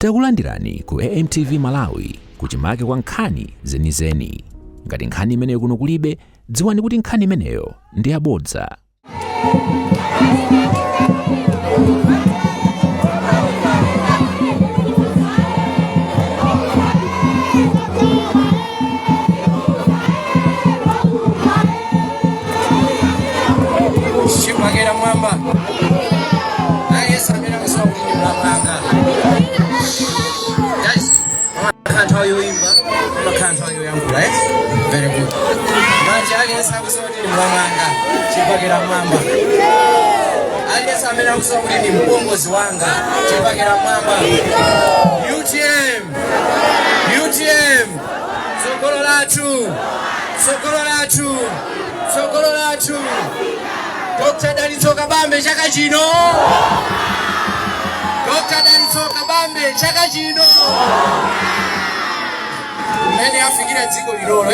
Takulandirani ku AMTV Malawi kuchimake kwa nkhani zenizeni. Ngati nkhani imeneyo kuno kulibe, dziwani kuti nkhani imeneyo ndi yabodza. Shimagera mwamba. Samira kusoma mlanga. Guys, can't tell you imba. Can't tell you yangu, right? Very good. Manje aliyensa kusoma mlanga. Shimagera mwamba. Aliyensa samira kusoma ni mbongozi wanga. Shimagera mwamba. UTM. Sokolo lachu. Dr. Dalitso Kabambe chaka chino. Mene afikira dziko lilolo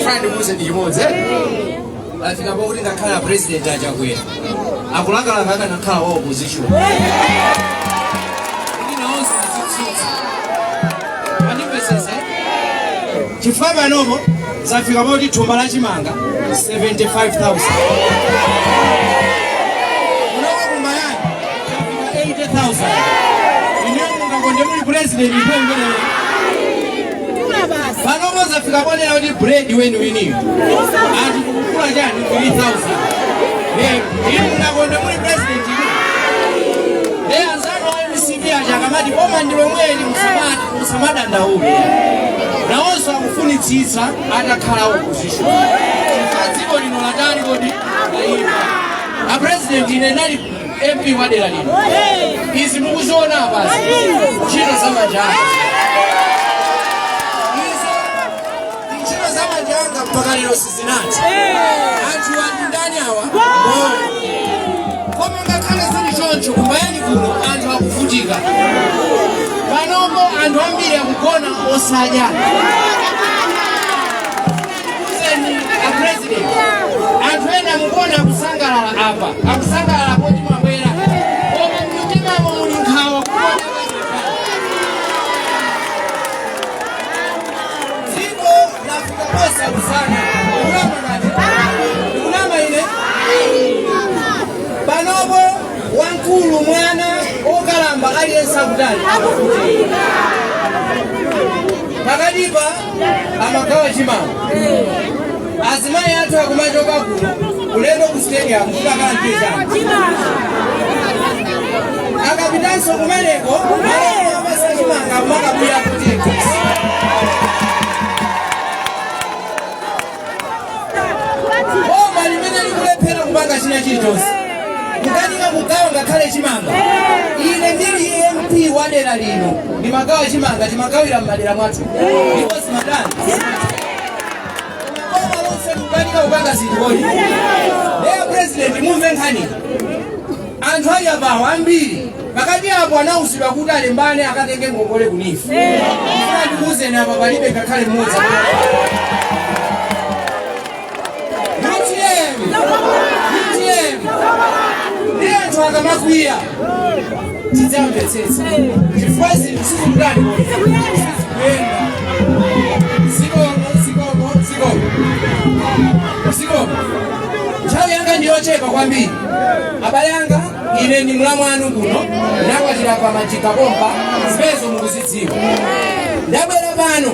friend muze ndimodze afika kuti ngakhala president achakwera akulangala ngaka nakhala wa opposition inaonse zitsitsi manipesese chifaba nomo zafika kuti thumba la chimanga 75,000 president ipengele panomo zafika bonera kuti bread wenu winiyo ati kukula chani 3,000 inu nakonde muli president anzano wa MCB achakamati koma ndilo mweli musamadandauke nawonso akufunitsitsa atakhala opposition chifadziko lino latani kodi a president ine nali MP wadera lino izi mukuziona basi ntchito zamajanga ntchito zamajanga mpaka lero sizinati anthu ali ndani awa koma ngakhale zili choncho kumbayani kuno anthu akuvutika panopo anthu ambiri akugona osadya a president anthu ena akugona akusangalala apa akusangalala poti mwabwera koma mmutimamo muli nkhawa kuona dziko lafika posa kusana kulama ine panopo wankulu mwana okalamba aliyense akutali pakatipa amagawa chimanga azimayi athu akumachoka kuno kulendo ku stadium kukakalambizana akapitanso kumeneko amapasa chimanga kumakabuya kuti koma limene likulephera kupanga china chilichonse kukanika kugawa ngakhale chimanga ine ndili MP wadera lino ndimagawa chimanga timagawira m'madera mwathu ndipo simadani kukanika kupanga zinthu leo president mumve nkhani anthu ali apawo ambiri pakati apo anawusidwa kuti alembane akatenge ngongole kunifu ndikuuzeni apa palibe ngakhale mmodzi UTM ndi anthu akamakwiya tidzamvetsetsa chifukwa zinthu sizikudani zikomo nthawi yanga ndiyochepa kwambiri abale anga ine ndi mlamwanu kuno ndakwatira pa majika bomba zimenezo mukuzidziwa ndabwera pano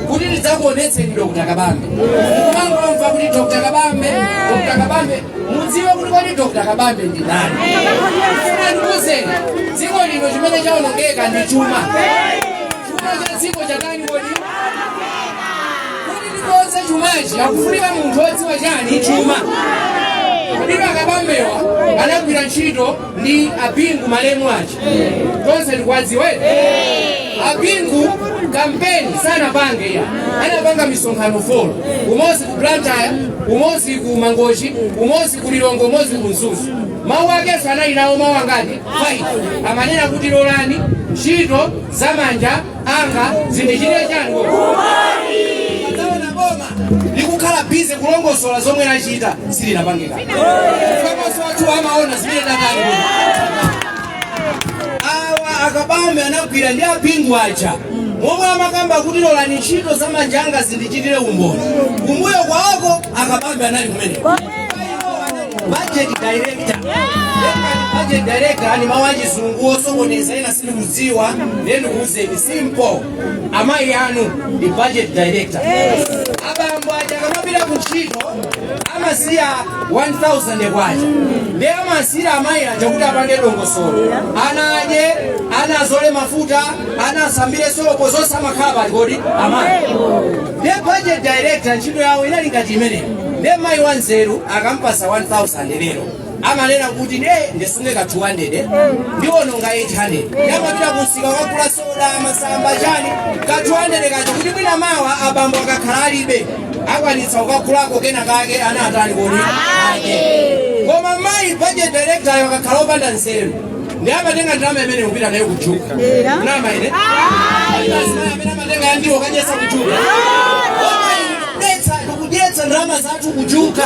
kuti ndidzakuonetseni Dr. Kabambe kumangomva kuti Dr. Kabambe mudziwe kuti kodi Dr. Kabambe ndi ndani ndikuuzeni dziko lino chimene chawonongeka ndi chuma cha dziko chatani kodi konse chumachi akufunika munthu odziwa chani chuma ndipo Kabambewa anagwira ntchito ndi Apingu malemu achi konse tikwadziwe Apingu kampeni sanapange ya anapanga misonkhano 4 umozi ku Blantyre umozi ku Mangochi umozi ku Lilongwe umozi ku Nzuzu mawu ake sanayinawo mawu angati 5 amanena kuti lolani ntchito zamanja anga zindichite chani likukhala bize kulongosola zomwe nachita silinapangika chifukwa maso athu amaona zimene dakali akabambe anagwira ndi apingu aja momwe amakamba kuti lolani ntchito za manja anga zindichitire umboni. Kumbuyo kwawoko akabambe anali kumene budget director. Budget director ni mawaji zungu osokoneza ina sili kuziwa nenu kuuzeni simple. Amayi anu ni budget director. Abambo aja kamabila kuntchito amasiya 1000 kwacha. Ndi amasiya amayi aja kuti apange dongosolo. Ana aje, ana azole mafuta, ana asambire sopo zosa makaba kodi amayi. Ndi budget director ntchito yawo inali ngati imene. Ndi mayi wanzeru akampasa 1000 lero. Amanena kuti ndisunge ka 200 ndiononga 800 yamapita kusika wakula soda masamba chani ka 200 kacho kuti mwina mawa abambo akakhala alibe akwanitsa ukakulako kena kake anatali kodi koma mayi budget director ayo akakhala opanda nzeru ndi amatenga ndalama imene kupita nayo kujuka ndalama ine amene amatenga yandiwo kanyesa kujuka kudyetsa ndalama zathu kujuka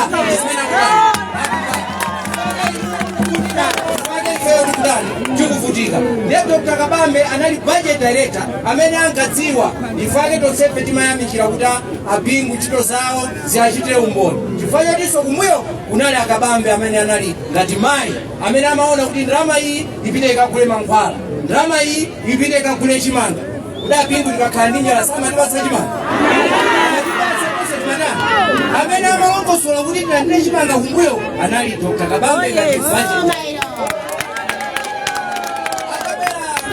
Dr. Kabambe anali budget director amene angadziwa ifake tonsefe timayamikira kuti apingu ntchito zawo ziachitire umboni. Chifukwa diso kumbuyo kunali akabambe amene anali ngati mayi amene amaona kuti ndalama iyi ipite ikagule mankhwala, ndalama iyi ipite ikagule chimanga. Kuti apingu tikakhala ndi njala samatipatsa chimanga. Amene amalongosola kuti tilandire chimanga kumbuyo anali Dr. Kabambe ngati budget.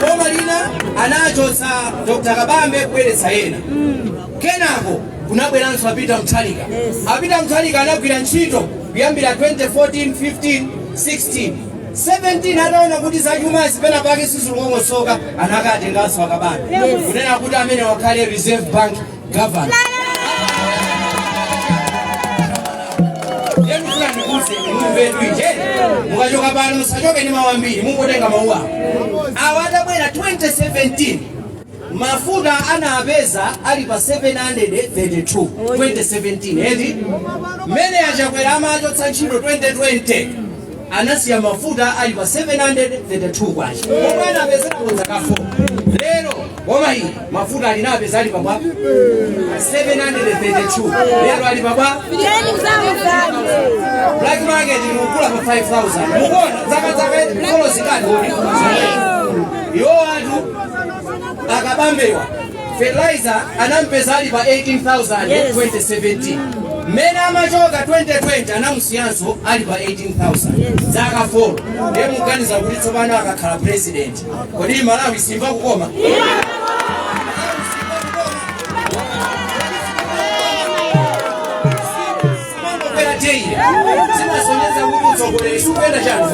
Boma lina anachotsa Dr. Kabambe kubweretsa ena. Kenako kunabweranso Apita Muthalika. Apita Muthalika anagwira ntchito kuyambira 2014, 15, 16. 17 anaona kuti zachuma zipena pake sizilongosoka anakatenganso Akabambe. Kunena kuti amene wakhale Reserve Bank governor. Mukachoka pano musachoke ndi mawu ambiri mungotenga mawu awo. Awadabwera 2017 mafuta anapeza ali pa 732 2017 edi mmene achakwera amachotsa ntchito 2020 anasiya mafuta ali pa 732 kwacha omwe anapeza konza ka 4 lero koma iyi mafuta alinapeza ali pa 732 lero ali pa black market ikukula pa 5000 mukona zaka kolo zikati yo anthu akabambewa fertilizer anampeza ali pa 18000 2017 mmene amachoka 2020 anamusiyanso ali pa 18000 zaka 4 ndiye muganiza kuti tsopano akakhala president kodi Malawi simva kukoma simasonyeza kuti utsogolere supenda chanu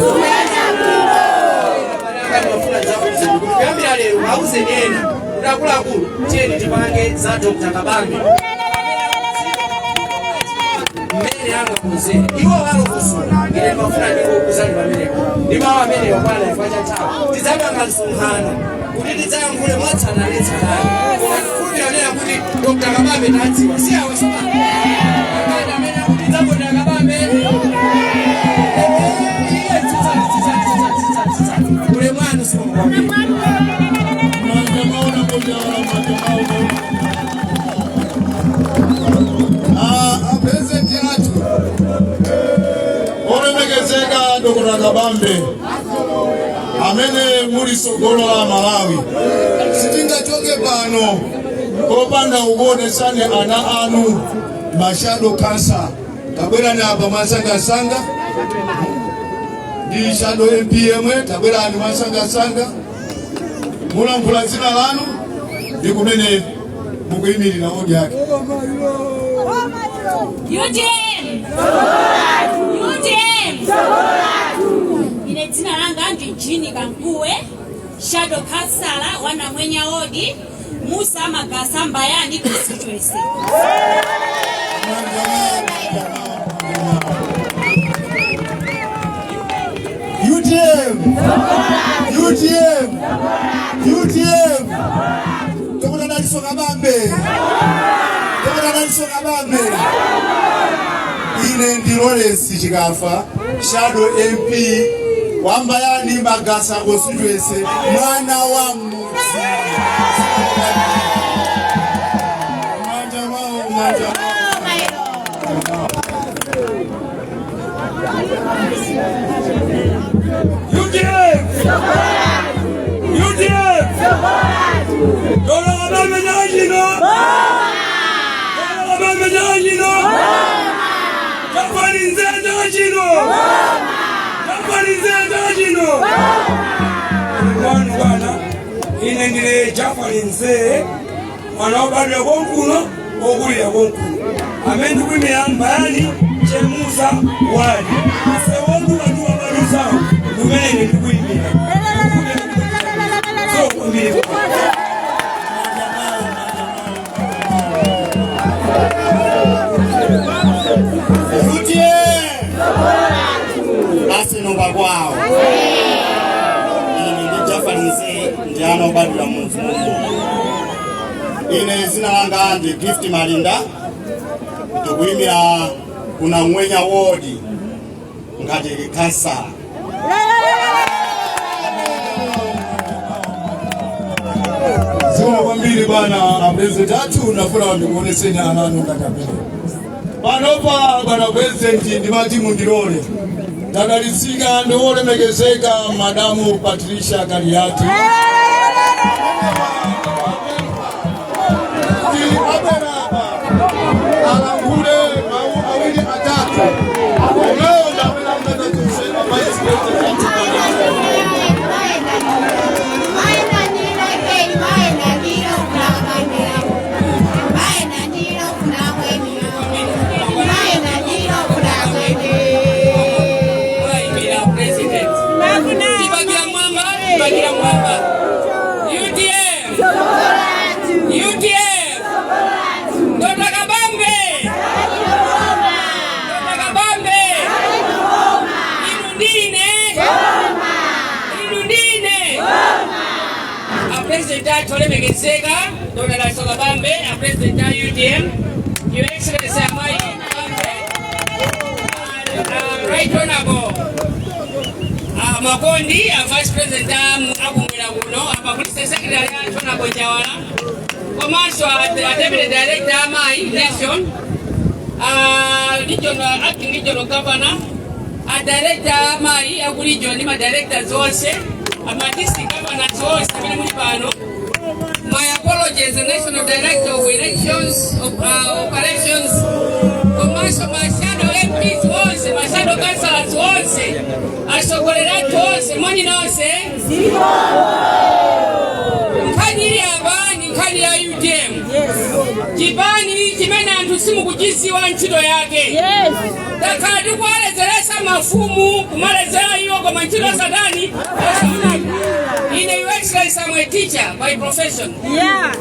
kuyambira lero auze ena kuti akuluakulu tiyeni tipange za Dr. Kabambe mmene angakuze iwo walokusula ngine mafuna ndikokuzali pamenepo ndi mawu amene wakwana chifukwa cha nthawi tidzapanga msonkhano kuti tidzayankhule mwatsananetsatani koma ndikufulumira nena kuti Dr. Kabambe tadziwa si awe sopano amene akuti Dr. Kabambe ule mwanu sikomkwambiri apezenti atu olemekezeka Dr. Kabambe amene muli sogolo la Malawi sitingachoke pano kopanda kukuonetsani ana anu mashado kansa tabwera ni apa masangasanga ndi shadow MP yemwe tabwera ni masangasanga mulankhula dzina lanu ndi kumene mukuyimirira odi yake UDM ine dzina langa ndi Jini Kankuwe shadow kansala wana mwenya odi Musa Magasa Mbayani constituency. UTM Dr. Nelson Kabambe ine ndi Lawrence Chikafa shadow MP wambayani Magasa constituency mwana wa mudzi. Manja inengire Jafarinze wanobadde bonkuno ogulira bonkuno amendu kwimira mbayani chemusa wali sewondu batu abaluza lumene ndikuimira so kumbiri Rutie asino kwao Jafarinze njano badula munzu ine zina langa ndi Gift Malinda tukuimira kuna Mwenya wodi ngati kansa zina kwambiri bana abeze tatu nafuna ndikuoneseni ananu ngati panopa bana president ndimati mundilole Tadalisika ndole megezeka Madamu Patricia Kariati. Alangule awili atatu. Leo ndabela mtata tusema vice president. President Tole Megezeka, Dona Soga Bambe, a President UTM, Your Excellency Amai Bambe, Right Honorable Makondi, a Vice President Abumela Uno, a Police Secretary Honorable Jawara, Commercial Deputy Director Amai Nation, Regional Acting Regional Governor, a Director Amai, a Regional Director Zose, a District Governor Zose, my apologies, the National Director of Elections, Operations, Commercial Mashado MPs was, Mashado Councillors was, Asokolera was, money now say, Nkani Abani, Nkani ya UTM, Jibani, Jimena Antusimu kujisi wa nchido yake. Takadu kwa lezeresa mafumu, kumalezera hiyo kwa manchido sadani, ine Your Excellency teacher by profession.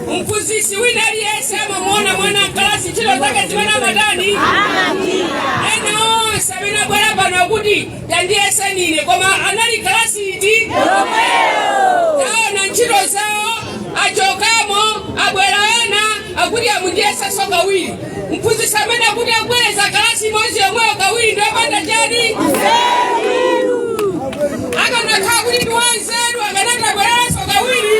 Mkuzisi winari yesema mwana klasi chilo zake zimena madani. Eno sabina bwana bana gudi yandi esenine koma anali klasi iti. Tao na nchilo zao achokamo abwelaena agudi ya mundiesa soka wili. Mkuzisi sabina agudi ya kweza klasi mozi ya mweo kawili ndo banda jani. Aga nakagudi duanzeru aga nakagudi soka wili.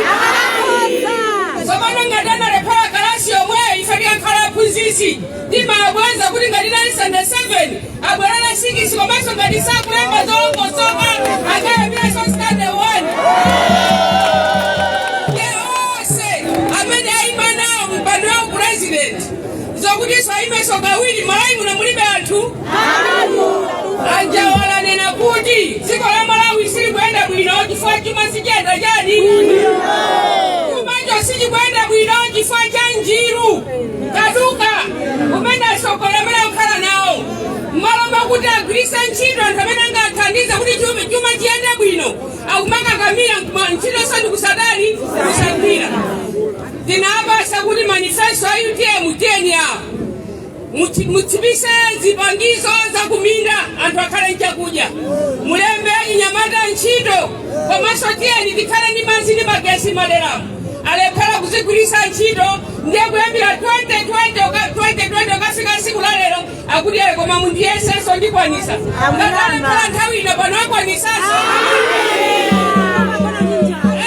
Sabana ngadana repara kalasi omwe ifadi ankala kuzisi. Dima abwanza kudi ngadina isande 7. Abwarana siki sikomaso ngadisa kulemba zongo soka. Agaya bila soskade 1. Yeose. Amene aimana mpano ya president. Zokudisa aime soka wili malaimu na mulibe atu. Anjawala nena kuti. Siko la Malawi sili kwenda bwino. Kifua chuma sijenda jani. Siji kwenda bwino kifua chanjiru. Kaduka. Umenda sokola mela ukala nao. Malomba kuta grisa nchido. Ntamena nga tandiza kuti chuma chienda bwino. Au maka kamila nchido sandu kusadani. Kusandira. Dina haba sakuti manifesto UTM mutenia. Mutibise zipangizo za kuminda antu akala nchakuja. Mulembe inyamada nchido. Kwa masotia ni dikala ni mazini magesi maderamu. Alepala kuzigulisa nchido. Ndiye kuembila 2020 okasika siku lale lero akuti koma mundiyeseso ndikwanisa ngatale pala nthawi ino pano akwanisaso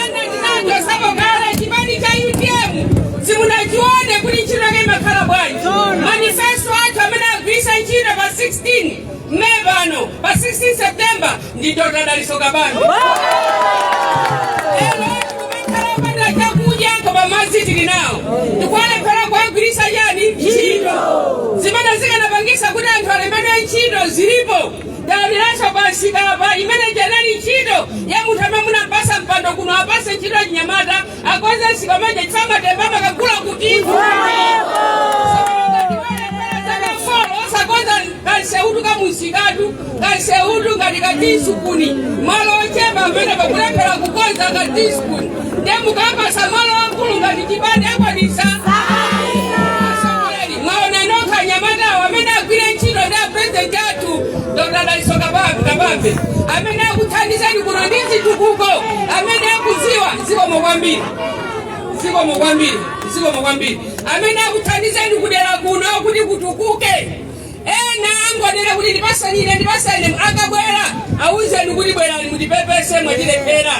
ena tinacho sabokale chipani cha UTM simunachione kuti ntchito yake makhala bwanji manifesto athu amene agwisa ntchito pa 16 Mei pano pa 16 September ndi Dr. Daliso Kabambe mazitili nao tukwalephera kwagwirisa yani ntchito zimene zikanapangisa kuti anthu alemedwe ntchito zilipo daliraso pansikapa imene janali ntchito ya munthu amene munampasa mpando kuno apase ntchito chinyamata akonze nsikamaja chifamba tembama kagula kuti osakonza kanseudu kamusikatu kanseudu ngati katisukuni malo ochemba amene pakulephera kukonza katisukuni ndemukapasa malo akulu ngati chipani akwanisa mwaona nokha nyamatawo amene agwire ntchito ndi apurezidenti athu Dr. Daliso Kabambe amene akuthandizani kuno ndi zitukuko amene akuziwa zikomo kwambiri amene akuthandizani kudera kuno kuti kutukuke ena angonera kuti ndipasanire akabwera awuzeni kuti bwerani mutipepese mwatilephera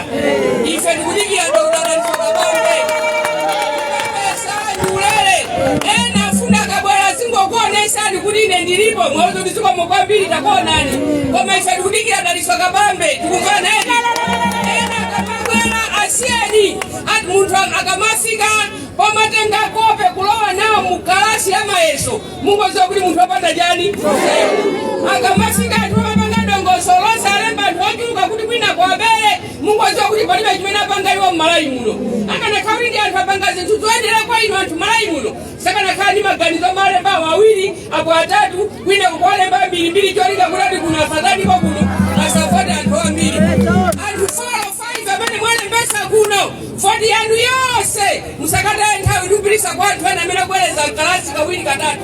ife ndikudikira Dr. Daliso Kabambe ulele ena afuna akabwera zingokuonesani kuti ine ndilipo mwazo ndizikomo kwambiri takuonani koma ife ndikudikira Daliso Kabambe tikufana ena akamabwera asiyeni ati munthu akamafika pomatenga kope kulowa nawo mukalasi ya mayeso mungoziwa kuti munthu wapanda jani akamafika ati wamapanga dongoso lonse alemba anthu ochuluka kuti kwina kwabere mungoziwa kuti palibe chimene apanga iwo mmalayi muno akanakhala ndi anthu apanga zinthu zoyendera kwa inu anthu malayi muno sakanakhala ndi maganizo malemba awiri apo atatu kwina kukolemba mbirimbiri cholinga kulati kuno afatanipo kuno asafati anthu ambiri anthu 4 or 5 amene mwalembesa kuno fodi yanu yonse musakataye nthawi ndikupitisa kwa anthu ena amene akubwereza mkalasi kawiri katatu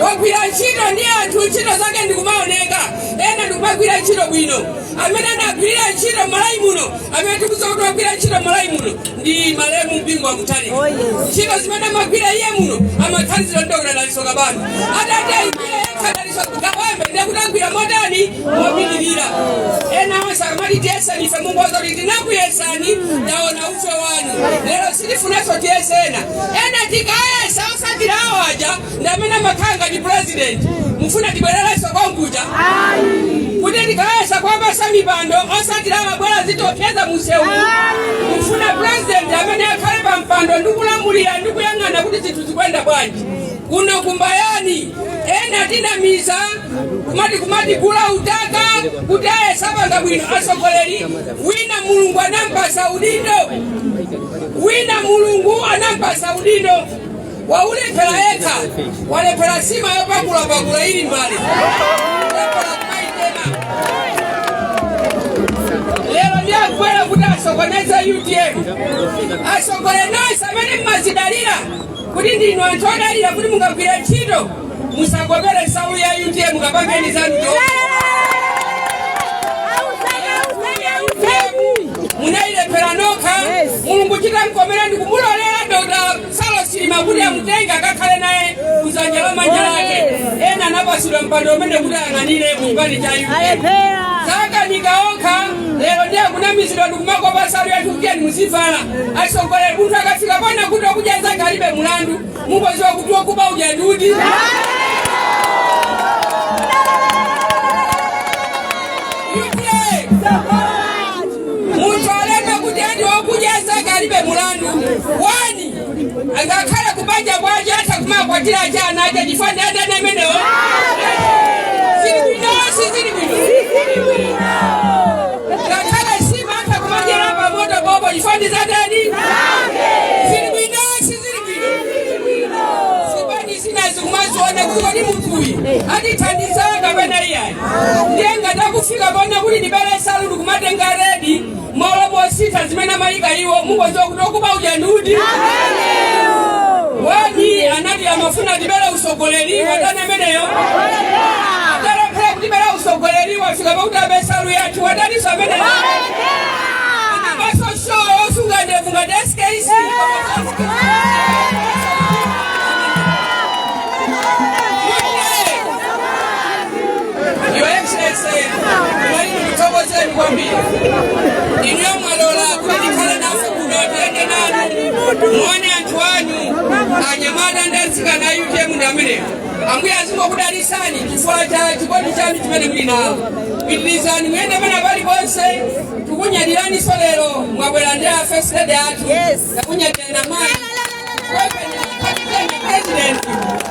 wagwira ntchito ndi anthu ntchito zake ndikumaoneka ena ndikumagwira ntchito bwino amene anagwirira ntchito malayi muno amene tikuza kuti wagwira ntchito malayi muno ndi malemu mpingo wakutali ntchito zimene amagwira iye muno amathandizira ndi Dr. Daliso Kabambe adati Daliso Kabambe ndakutagwira modani mopitirira ena onse akamati tiyeseni ife mungoza kuti tinakuyesani ndaona ufe wanu lero sitifunanso tiyesena ena tikayesa osatira awaja ndamene makhanga ndi president mufuna tibwerereso konkuja kuti tikayesa kwapasa mipando osatira amabwera zitopyeza musewu mufuna president amene akhale pa mpando ndikulamulira ndikuyang'ana kuti zinthu zikwenda bwanji kuno kumbayani ena tinamiza kumati kula utaka kuti ayesapanga bwino asogoleri wina mulungu anampasa udindo waulephera eka walephera sima yopakula ili mbali lero ndiyakwera kuti asokoneze UTM asogole nonse amene mmazidalira kuti ndinu anthu odalira kuti mungagwira ntchito musagobere nsalu ya UTM mukapangeni zanu munailephera nokha mulungu chita mkomera ndikumulolera Dr. Salosili kuti amutenga akakhale naye kuzanja la manja lake ena anapasidwa mpando umene kuti ang'anire muchipani cha UTM sakanika okha lero ndiye kunamizidwa ndikumakopa nsalu yathu kutiyeni muzivala asogolera munthu akafika pona kuti okudya zake alibe mulandu mungoziwa kuti wokuba udya ndudi munthu alembe kuti andi wokudya zake alibe mulandu wani angakhala kubanja kwaje hata kumakwatira chana aje jifanye adani amenewo zili bwino ngakhala sima hata kumajera pamoto bobo jifanye zadani zili bwino sibani sinazi kumazione kuko ni mtuwi hadi tandiza gabana iya ndiye ngata kufika bona kuli nibele salu kumatenga redi molomo sita zimena maika iwo mungozo kutokuba ujandudi wani anadi amafuna dibela usogoleri wadana meneyo adara pera kudibela usogoleri wafika bauta besalu yatu wadani so meneyo anabaso show kusunga ndevu nga SKC. Your Excellency, mwalimu mtoboze nikwambia. Inyo mwalola kudikala nafe kudotende nanu. Mwone Antoine, anyamada ndensika na UTM ndamile. Ambuya zimo kudalisani, kifuata chikoni chani chimene muli nawo. Bidilizani mwende mena bali bonse, tukunya dilani solero, mwabwela ndea first lady atu. Tukunya tena mai. President,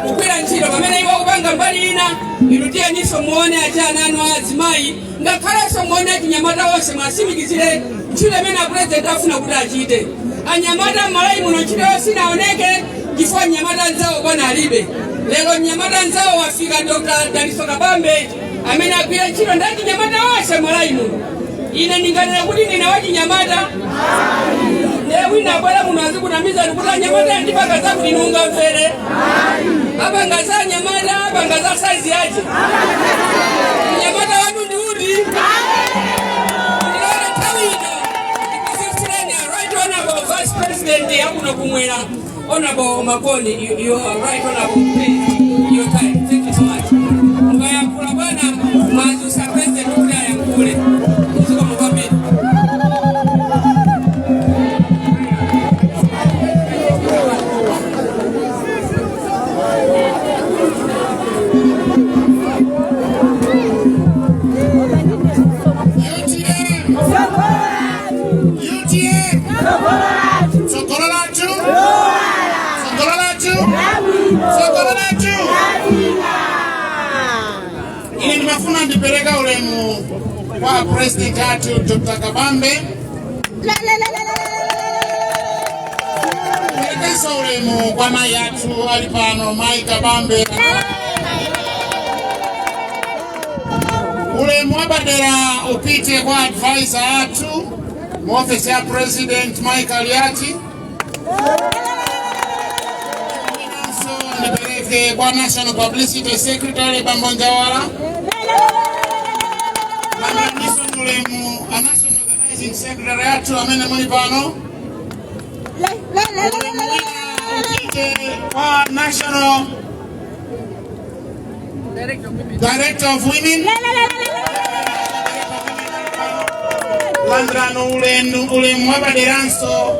ukwila nchilo, mamena iwa ubanga mbali ina, irutia niso mwone ajana anu azimai, nga kalaso mwone kinyamata wose masimikizile, nchile mena president afuna kudajite. Anyamata malai muno nchile wasi na oneke, kifua nyamata nzao bwana alibe. Lelo nyamata nzao wafika Dr. Daliso Kabambe, amena kuya nchilo ndaki nyamata wase malai muno. Ine ninganira kuti nina waji nyamata. Wina bwela munazi kunamiza nukuta nyamata ndipaka zaku ninunga mfere. Hapa ngaza nyamata, hapa ngaza saizi yaji. Nyamata wadu ndi udi. Ndilele tawino. Right Honorable Vice President Yakuno Kumwela. Honorable Makoni, you are right Honorable. Please, your time. Thank you so much. Mbaya kula bwana, mazusa President kula ya kule. Mziko mkwambia. Ine nimafuna ndipeleka ulemu kwa President atu Dr. Kabambe. Pelekesa ulemu kwa mai atu alipano Mai Kabambe. Ulemu wabadera upite kwa advisor atu Office ya President Michael Yati. Nipeleke kwa National Publicity Secretary Bambonjawala. Niso ulemu a National Organizing Secretary atu amene mulipano. Ulemu upite kwa National Director of Women. Landrano ulemu wabadiranso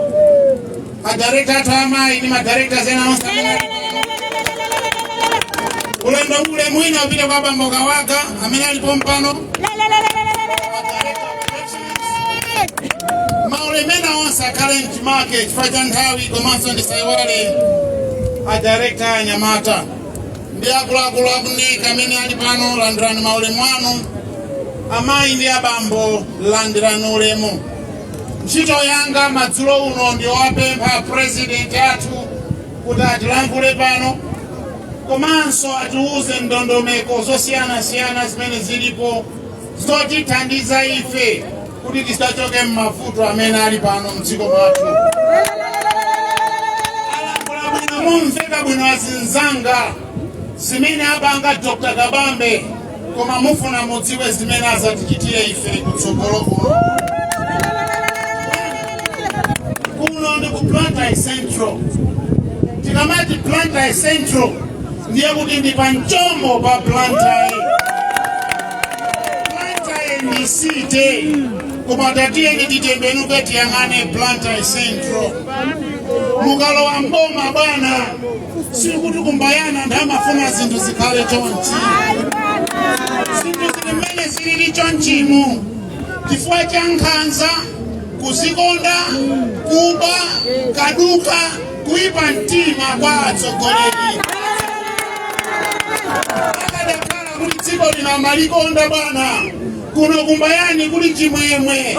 madirector tama ini madirector zena onsa ulendo ulemu ina upite kwa Bamboga Waka amene alipo mpano maulemena onsa current market fajantawi komanso ndisaiwale a director Nyamata ndi akuluakulu akunika amene alipano landrano maulemu anu amayi ndi abambo landirani ulemu. Ntchito yanga madzulo uno ndi wapempha President atu kuti atilankhule pano komanso atiuze ndondomeko zosiyana-siyana zimene zilipo zotithandiza ife kuti tisachoke m'mavuto amene ali pano mdziko mwathu. Alankhula bwino mumveka bwino azinzanga zimene apanga Dr. Kabambe koma mufuna mudziwe zimene azatichitire ife kutsogolo kuno ndi ku Blantyre Central. Tikamati Blantyre Central ndiye kuti ndi pa mchombo pa Blantyre. Blantyre ndi city koma tatiye titembenuke tiyang'ane Blantyre Central. Mukalowa mboma bwana sikuti kumbayana ndamafuna zinthu zikhale chonchi. Zinthu zilimene zilili chonchimu chifukwa cha nkhanza, kuzikonda, kuba, kaduka, kuipa mtima kwa atsogoleri. Akadakhala kuti dziko lina malikonda bwana kuno kumbayani kuli chimwemwe.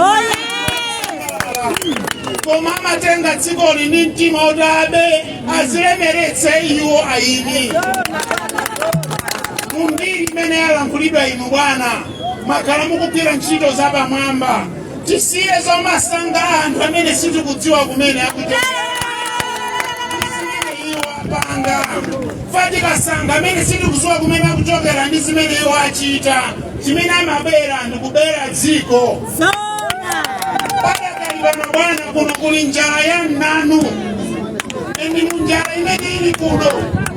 Koma amatenga dziko lini mtima otabe azilemeretse iwo aini. Mumbiri mene yalankhulidwa inu bwana makhala mukugwira ntchito zapamwamba. Tisiye zomasanga anthu amene sitikudziwa kumene akuchokera. Zimene iwo apanga. Fatikasanga amene sitikudziwa kumene akuchokera ndi zimene iwo achita. Chimene amabera ndi kubera dziko. Padakaliwa pano bwana kuno kuli njala ya nanu endi munjala imene ili kuno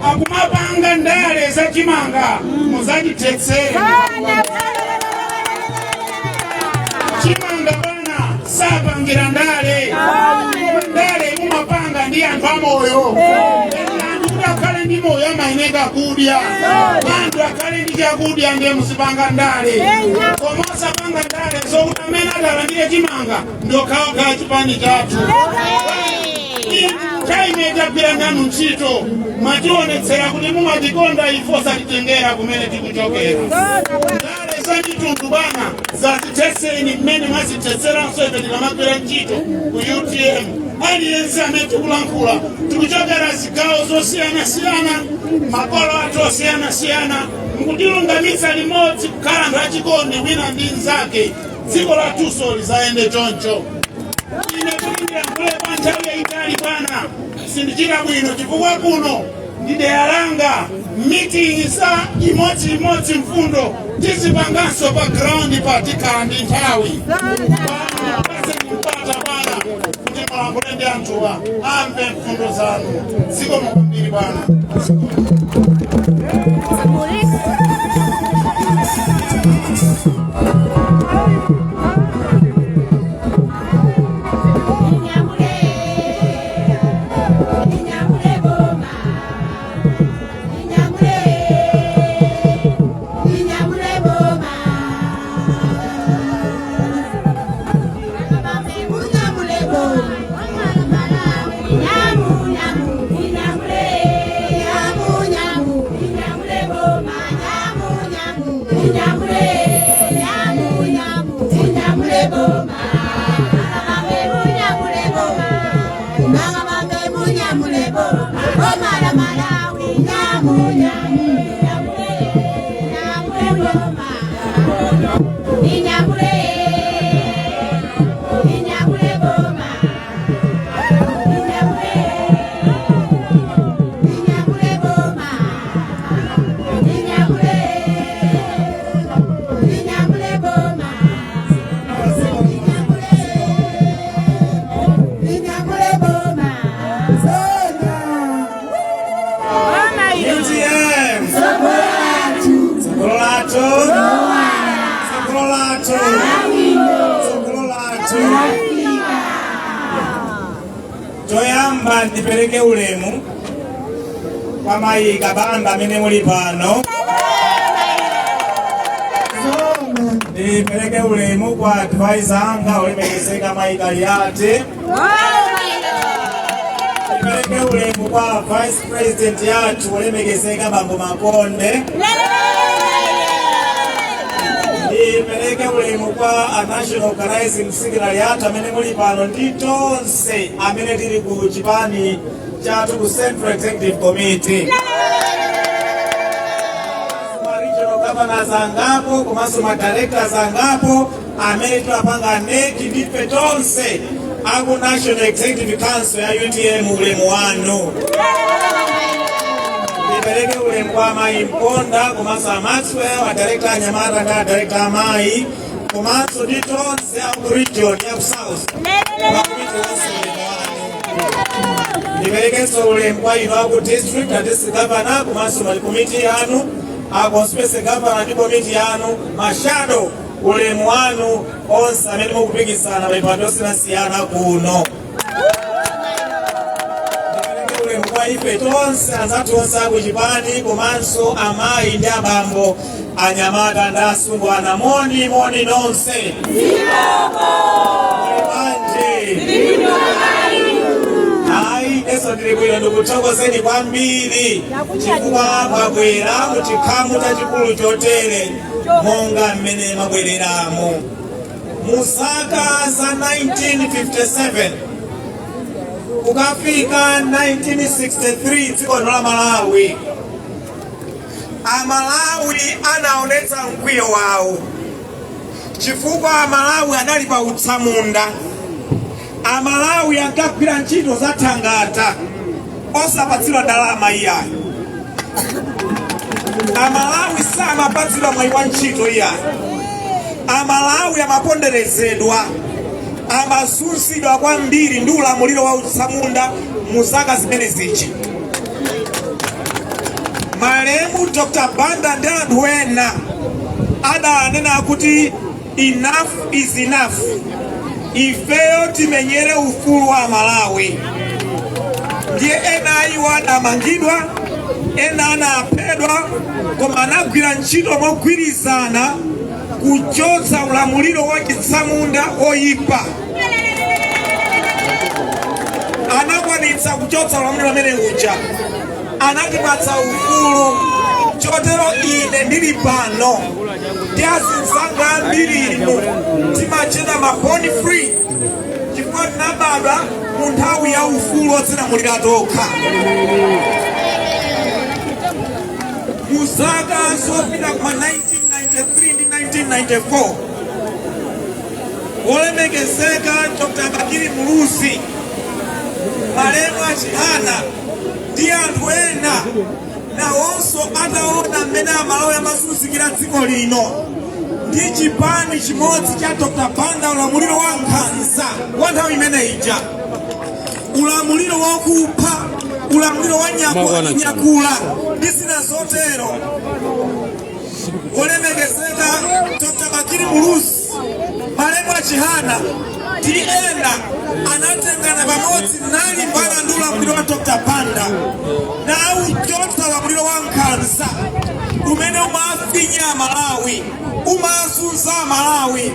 akumapanga ndale za chimanga muzachitetsere chimanga bwana sapangira ndale mumapanga ndi anthu amoyo akale ndi moyo amayeneka kudya anthu akale ndi chakudya ndiye musipanga ndale koma osapanga ndale zokuti amene atalandire chimanga ndokhaokhala chipani chathu chaime chagwira nanu ntchito mwationetsera kuti mumatikonda ifo osatitengera kumene tikuchokera ndale zachitundu bwana zatithetseni mmene mwazithetseranso ife tikamagwira ntchito ku UTM aliyense amene tikulankhula tikuchokera zigawo zosiyanasiyana makolo athu osiyanasiyana mkutilungamitsa limodzi kukhala anthu achikondi wina ndi mnzake dziko lathunso lizayende choncho. Ine kulindira nkule kwa nthawi yayitali bwana sindichita bwino chifukwa kuno ndi dera langa meeting za imodzi mfundo tizipanganso pa ground patikhala ndi nthawi mpata bwana kuti mulankhule ndi anthuwa amve mfundo zanu ziko mukumbiri bwana. Toyamba nipeleke ulemu kwa mai kabanda amene muli pano. Nipeleke ulemu kwa advisor anga olemekezeka mai Kaliate. Nipeleke ulemu kwa vice president yathu olemekezeka Bambo Makonde. Nipeleke ulemu kwa national organizing secretary yathu amene muli pano ndi tonse amene tili ku chipani chathu ku Central Executive Committee. Regional governors angapo komanso ma directors angapo amene tunapanga neki ndife tonse aku National Executive Council ya UTM ulemu wanu. Nipeleke ulemu kwa Mai Mponda komanso Maxwell wa director Anyamata nga director Mai komanso ndi tonse aku region ya South. Nipeleke ulemu kwa ino aku district na district governor komanso mali committee yanu ako space governor ndi committee yanu mashado ulemu wanu onse amene mukupikisana mipando yosiyanasiyana kuno. Nipeleke ulemu kwa ife tonse anzathu onse aku chipani komanso amayi ndi abambo Anyamata ndi asungwana moni nonse. Eso ndilibwino ndikuthokozeni kwambiri chifukwa mwabwera muchikhamu chachikulu chotere monga mmene mwabwereramo. Mu zaka za 1957 kukafika 1963 dziko la Malawi, Amalawi anaonetsa mkwiyo wawo chifukwa Amalawi anali pa utsamunda. Amalawi ankagwira ntchito za thangata osapatsidwa ndalama iyayi. Amalawi samapatsidwa mwayi wa ntchito iyayi. Amalawi amaponderezedwa amasunsidwa kwambiri ndi ulamuliro wa utsamunda mu zaka zimene zija. Malemu Dr. Banda ndi anthu ena adanena kuti enough is enough, ifeyo timenyere ufulu wa Malawi. Ndiye ena iwo adamangidwa, ena anaphedwa, koma anagwira ntchito mogwirizana kuchotsa ulamuliro wa chitsamunda oyipa. Anakwanitsa kuchotsa ulamuliro amene uja, anatipatsa ufulu. Chotero ine ndili pano ndi azinzanga ambiri ino timachita maboni free chifukwa tinabadwa mu nthawi ya ufulu odzilamulira tokha. Mu zaka zopita kuma 1993 ndi 1994 wolemekezeka Dr. Bakiri Muluzi, Malemu Achihana ndi anthu ena nawonso ataona mmene Amalawi amasunzikira dziko lino ndi chipani chimodzi cha Dr. Banda, ulamuliro wa nkhanza wa nthawi imene ija, ulamuliro wa kupha, ulamuliro wa nyakula ndi zina zotero. Wolemekezeka Dr. Bakiri Muluzi, Malemu Achihana ndi ena anatengana pamodzi nalimbana ndi ulamuliro wa Dr. Banda nauchotsa ulamuliro wa nkhanza umene umafinya Malawi, umasunza Malawi.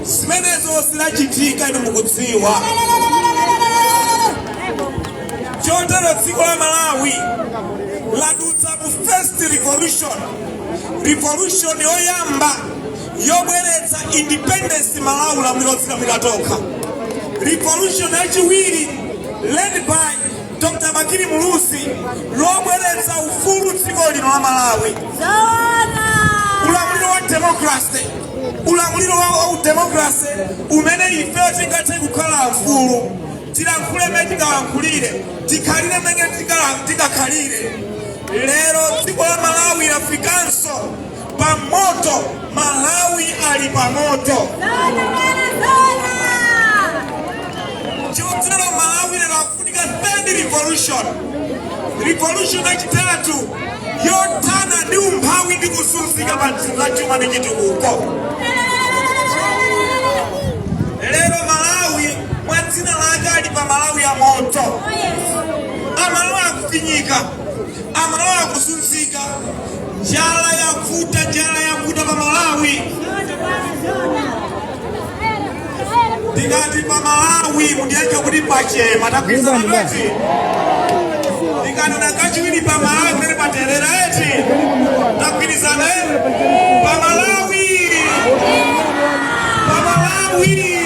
Zimenezo zinachitika inu mukudziwa. Chotero dziko la Malawi ladutsa mu first revolution yoyamba yobweretsa independence Malawi, ulamuliro odzilamulira tokha. Revolution yachiwiri led by Dr. Bakiri Muluzi lobweretsa ufulu dziko lino la Malawi. Ulamuliro wa democracy, ulamuliro wa democracy umene ifeyo tingathe kukhala mfulu, tilankhule mmene tingalankhulire, tikhalire mmene tingakhalire. Lero dziko la Malawi lafikanso pa moto. Malawi ali pa moto. Chotero Malawi lafunika third revolution yachitatu yothana ndi umphawi ndi kusunzika pa chuma ndi chitukuko. Lero Malawi mwa dzina lake ali pa Malawi ya moto. Amalawi akufinyika, Amalawi akusunzika, njala yavuta pa Malawi. Ndingati pa Malawi mundiyeche kuti pachema takwizana beti. Ndikano kachiwiri pa Malawi kuti paterera eti takwizana pa Malawi. Pa Malawi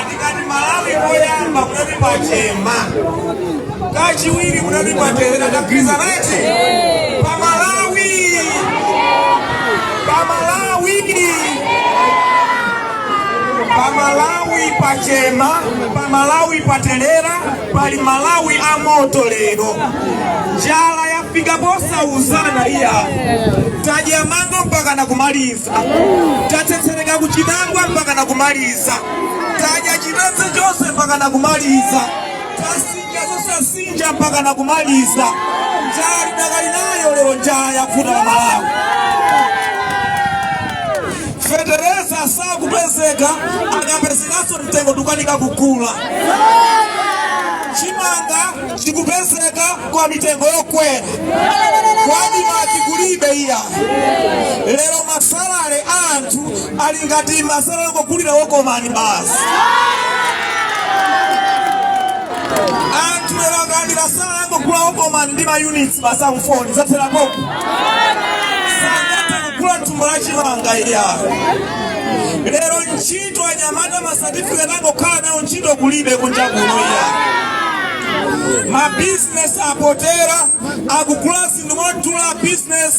ndikati Malawi moyamba kuti pachema, kachiwiri kuti paterera takwizana eti pa Malawi. Pa Malawi Pamalawi pachema, Pamalawi patelera, pali Malawi amoto lero. Njala yafika posa uzana iya. Taja mango mpaka na kumaliza. Tatetsereka kuchidangwa mpaka na kumaliza. Taja chinanze chose mpaka na kumaliza. Tasinja zosa sinja mpaka na kumaliza. Njari nakali nayo lero njala yafuta wa Malawi. Federeza saa kupezeka, akapezekaso mtengo tukanika kukula. Chimanga chikupezeka kwa mitengo yokwera. Kwani matikulibe iya. Lero masalale antu alingati masalale kukulira woko mani basi. Antu lero gandira salale kukula woko mani ndima units basa mfoni. Zatela koku. Kula tumbola chimanga iya. Lero ntchito anyamata masertificate ango kala nayo ntchito kulibe kunja kuno iya. Ma business apotera akukula zinthu motula business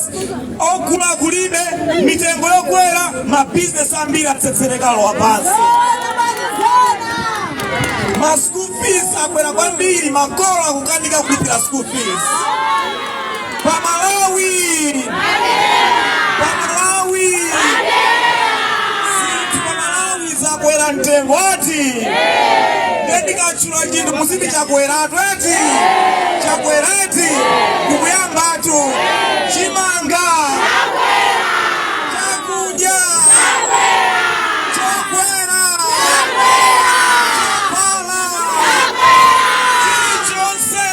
okula kulibe mitengo yokwera ma business ambiri atsetsereka lowa pansi. Ma school fees akwera kwambiri, makolo akukanika kulipira school fees. Pamalawi Chakwera mtengo ati. Ndikachula chintu musiti chakwera tweti. Chakwera ati. Kukuyamba atu. Chimanga. Chakuja. Chakwera. Chapala. Chilichonse.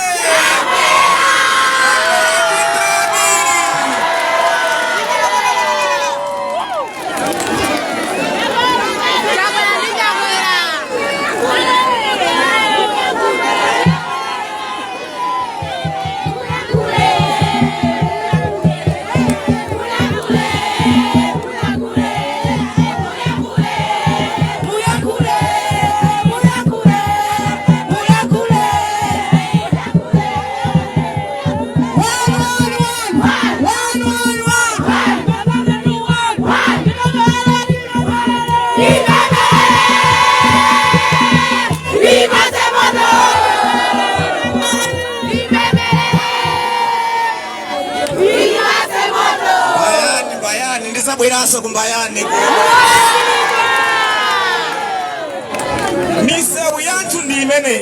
Bweraso kumbayani misewu yathu ndi imene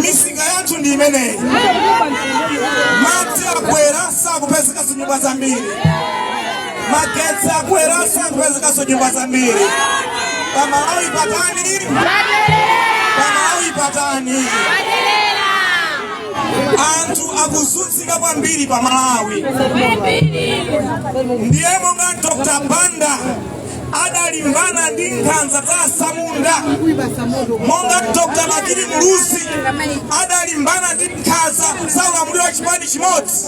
misinga yathu ndi imene madzi akwera sakupezeka nyumba zambiri magetsi akwera sakupezeka nyumba zambiri pamalawi patani pamalawi patani anthu akuzunzika kwambiri pa Malawi ndiye monga Dr. Banda adalimbana ndi nkhanza za Samunda monga Dr. Makili Mulusi adalimbana ndi nkhanza za ulamuliro wa chipani chimodzi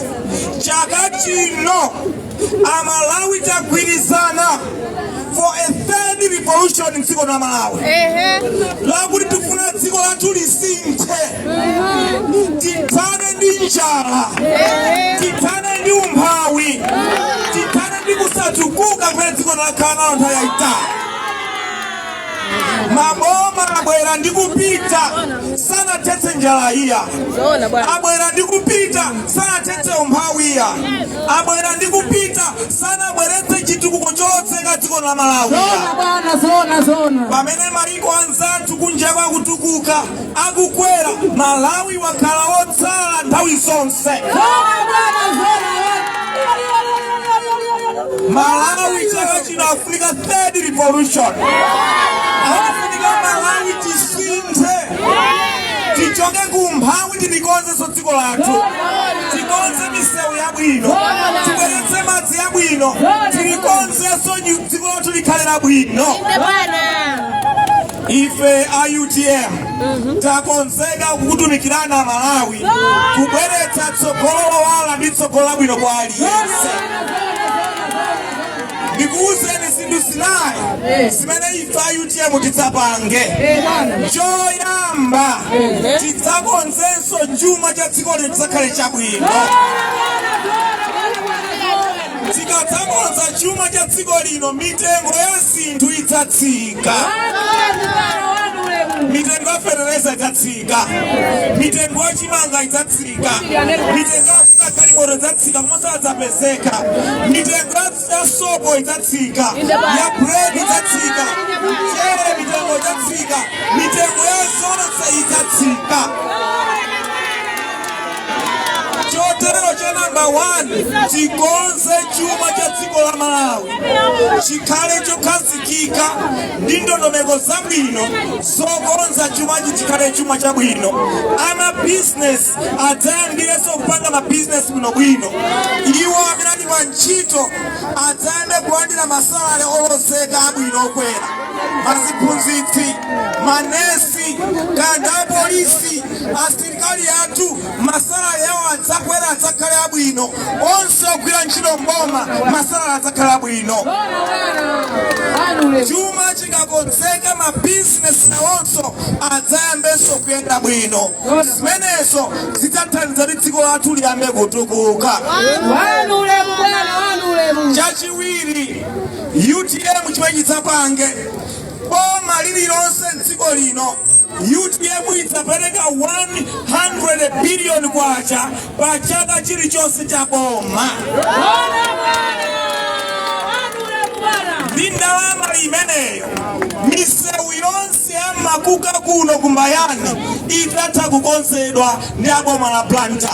chaka chino Amalawi tagwirizana for a third revolution in dziko la Malawi lakuti tifuna dziko lathu lisinthe tithane ndi njala tithane ndi umphawi tithane ndi kusatukuka kumene dziko lakhala nalo nthawi yayitali maboma abwera ndi kupita sanathetse njala iya abwera ndi kupita sanathetse umphawi iya abwera ndi kupita sanabweretse chitukuko chotseka dziko la Malawi pamene maiko anzathu kunja kwakutukuka akukwera Malawi wakhala wotsala nthawi zonse Malawi chaka chino afunika third revolution afunika Malawi tisinthe tichoke kumphawi tilikonze so dziko lathu tikonze misewu yabwino tibweretse madzi yabwino tilikonze so dziko lathu likhale labwino ife UTM takonzeka kutumikirana Malawi kubweretsa tsogolo wala ndi tsogolo labwino kwa aliyense ndikuuzeni zinthu zinayi zimene ife UTM tidzapange choyamba tidzakonzenso chuma cha dziko lino tidzakhale chabwino tikadzakonza chuma cha dziko lino mitengo ya zinthu idzatsika mitengo ya fertilizer idzatsika mitengo ya chimanga idzatsika mitengo ya kalimoto idzatsika komanso adzapezeka mitengo ya sopo idzatsika ya bread idzatsika chere mitengo idzatsika mitengo ya zonse idzatsika chotero cha namba 1 tikonze chuma cha dziko la Malawi chikhale chokhazikika ndi ndondomeko zabwino zokonza chumachi chikhale chuma chabwino ama business adzayambirenso kupanga ma business bwinobwino iwo amene ali pa ntchito adzayambe kulandira masalale olozeka abwino okwera maziphunzitsi manesi kanda apolisi asilikali athu masalale yawo adzakwera adzakhale abwino onse ogwira ntchito mboma masalale adzakhale abwino chuma chikakonzeka ma business nawonso adzayambenso kuyenda bwino zimenezo zidzathandiza kuti dziko lathu liyambe kutukuka chachiwiri UTM chimene chidzapange boma lililonse m'dziko lino UTM idzapereka 100 billion kwacha pa chaka chilichonse cha boma ndi ndalama imeneyo misewu yonse yamakuka kuno kumbayani itatha kukonzedwa ndi aboma la Blantyre.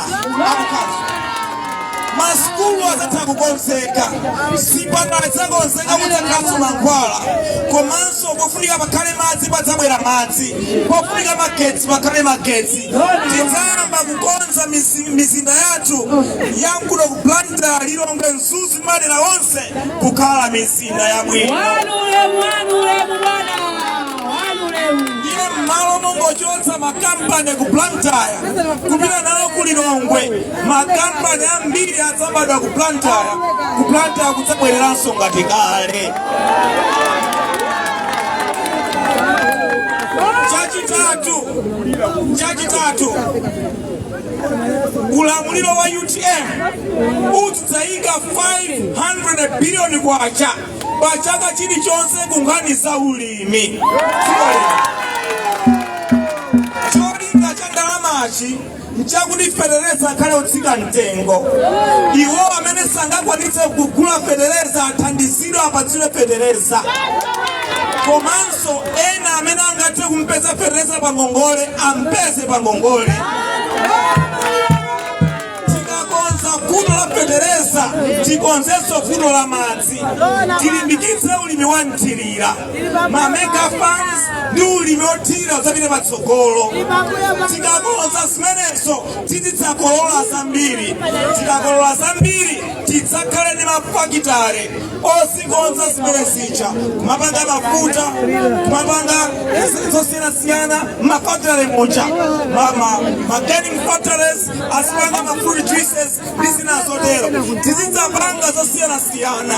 Maskulu azatha kukonzeka, zipatala zakonzeka mutakhaso mankhwala, komanso pofunika pakhale madzi padzabwera madzi, pofunika magetsi pakhale magetsi. Tizayamba kukonza mizinda yathu yankuno ku Blantyre, Lilongwe, Mzuzu, madera onse kukhala mizinda yabwino. Malo mongochotsa makampani ku Blantyre kupita nawo ku Lilongwe, makampani ambiri adzabadwa ku Blantyre kudzabwereranso ngati kale. Chachitatu, ulamuliro wa UTM udzayika 500 billion kwacha pachaka chilichonse kunkhani za ulimi. Cholinga cha ndalamachi nchakuti federeza akhale otsika mtengo. Iwo amene sangakwanitse kugula federeza athandizidwe apatsidwe federeza. Komanso ena amene angathe kumpeza federeza pa ngongole ampeze pa ngongole. Tikakonza fundo la federeza tikonzenso fundo la madzi, tilimbikitse ulimi wa mthirira, mamega funds ndi ulimi othirira udzapite patsogolo. Tikakonza zimenezo tidzakolola zambiri, tikakolola zambiri tidzakhale ndi mafakitale ozikonza zimenezija, kumapanga mafuta, kumapanga zosiyanasiyana, mafakitale moja, maganing factories, azipanga mafruit juices ndi zina zotero. Tizidzapanga zosiyanasiyana,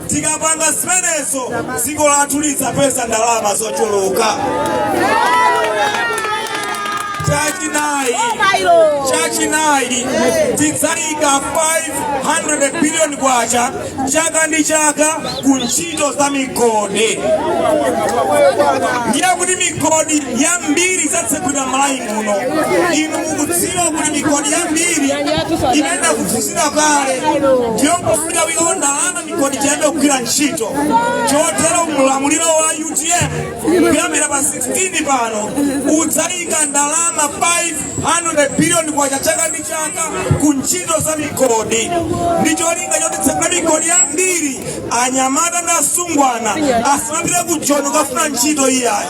tikapanga zimenezo dziko lathu lidzapeza ndalama zochuluka. Chachinayi tidzayika 500 billion kwacha chaka ndi chaka ku ntchito za migodi. Ndiye kuti migodi yambiri zatsekulira m'Malawi muno. Inu mukudziwa kuti migodi yambiri imene kufusidwa kale ndiyo pofunika wiko ndalama migodi tiyambe kugwira ntchito. Chotero mulamuliro wa UTM kuyambira pa 16 pano udzayika ndalama 500 billion kwa chaka ndi chaka ku ntchito za migodi. Ndi cholinga choti tsekula migodi yambiri anyamata ndi asungwana asamapite ku Joni kufuna ntchito iyayi.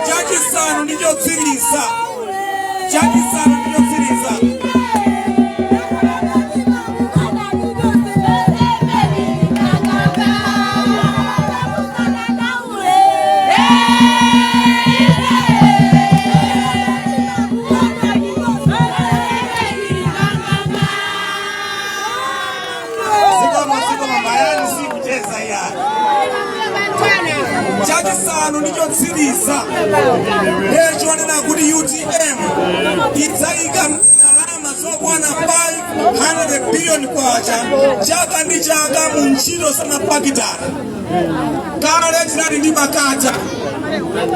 Chachisanu ndicho tsiriza. Chachisanu ndicho tsiriza. Echo nena kuti UTM idzayika ndalama zokwana 500 billion kwacha chaka ndi chaka mu ntchito za mafakitale. Kale tinali ndi makata,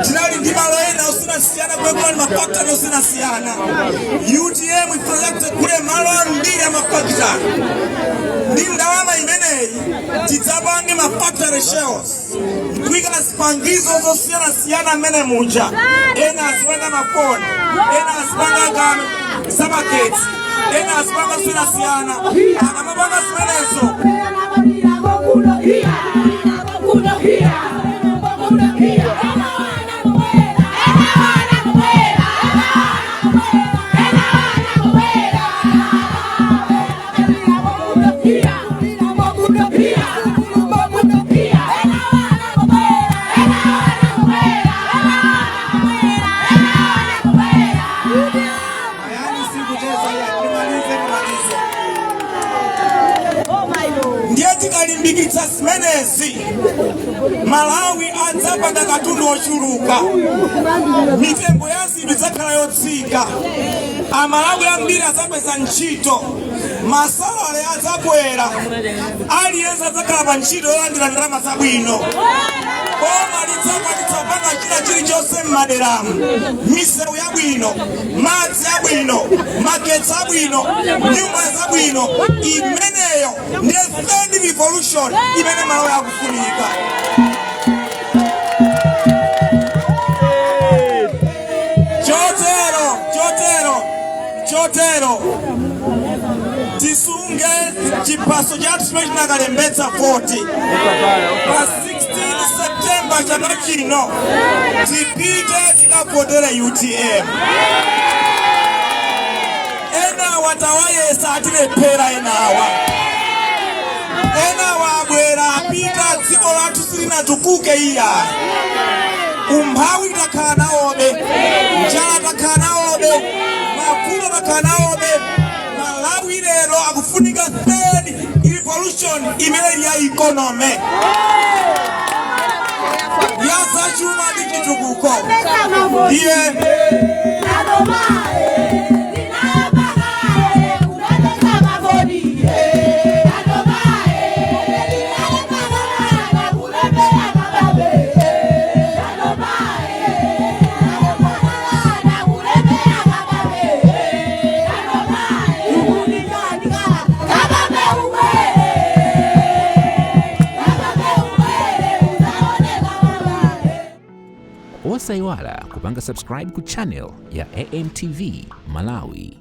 tinali ndi malo ena osiyanasiyana kwekula ndi mafakitale osiyanasiyana. UTM iprojekte kule malo ambiri ya mafakitale. Ndi ndalama imeneyi tidzapange mafakitale shells, kuika zipangizo zosiyanasiyana mmene muja. Ena azipanga mafoni, ena azipanga zamagetsi, ena azipanga zosiyanasiyana. Akamapanga zimenezo tikalimbikitsa zimenezi, Malawi adzapanga katundu ochuluka, mitengo ya zinthu idzakhala yotsika, Amalawi ambiri adzapeza ntchito, masalale adzabwera, aliyense adzakhala pa ntchito yolandira ndalama zabwino. boma lidzapanga china chilichonse m'maderamu, misewu yabwino, madzi abwino, magetsi abwino, nyumba zabwino. Imeneyo ndiye third revolution imene Malawi akufunika. Chotero tisunge chipaso chathu chimene chinakalembetsa 40 pa 16 September chaka chino tipite tikavotera UTM. Enawa tawayesa atilephera enawa abwera apita dziko lathu silinatukuke iya. Umphawi takhala nawobe, njala takhala nawobe, mavuto takhala nawobe. Malawi lero akufunika third revolution imene ya economy. Ya zachuma ndi chitukuko. Osaiwala kupanga subscribe ku channel ya AMTV Malawi.